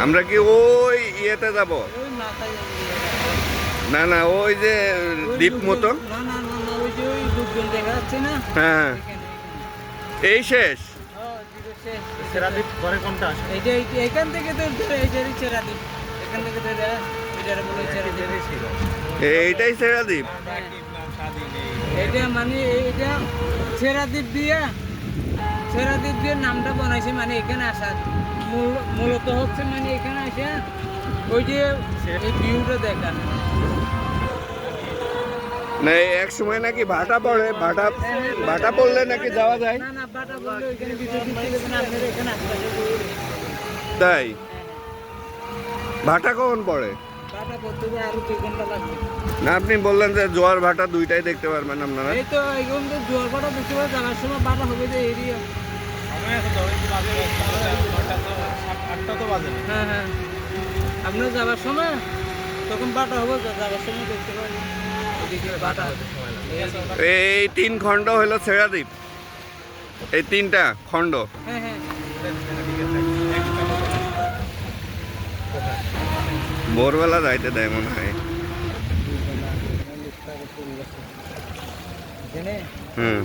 আমরা কি ওই ইয়েতে যাব? ওই মাথায় না না, ওই যে দ্বীপ মতো। না না না না, ওই যে ওই দুর্গম দেখা যাচ্ছে না, হ্যাঁ, এই শেষ। সেরাদ্বীপ ঘরে কোনটা আছে? এই যে এইখান থেকে তো ধরে এই যে সেরাদ্বীপ, এখান থেকে ধরে এটার বলে সেরাদ্বীপ ছিল। এইটাই সেরাদ্বীপ। এটা মানে এইটা সেরাদ্বীপ দিয়ে নামটা বানাইছে, মানে এখানে আসার মূলত হচ্ছে মানে এখানে আসে ওই যে এই ভিউটা দেখার। না, এক সময় নাকি ভাটা পড়ে, ভাটা পড়লে নাকি যাওয়া যায়। না না, বাটা বললে ওইখানে ভিতর দিকে না, আপনার এখানে আসতে তাই ভাটা কখন পড়ে? বাটা করতে হবে আরো 2 ঘন্টা লাগবে। না, আপনি বললেন যে জোয়ার ভাটা দুইটাই দেখতে পারবেন আপনারা। এই তো এখন তো জোয়ার বাটা দেখতে পাবে, যাওয়ার সময় বাটা হবে যে এরিয়া। আটটা তো বাজে। হ্যাঁ হ্যাঁ, আপনার যাওয়ার সময় তখন বাটা হবে, যাওয়ার সময় দেখতে পাবেন এদিকে বাটা হবে। এই 3 খণ্ড হলো সেরাদ্বীপ, এই 3টা খণ্ড। হ্যাঁ হ্যাঁ, ভোরবেলা যাইতে দেয় মনে হয়। এখানে হুম।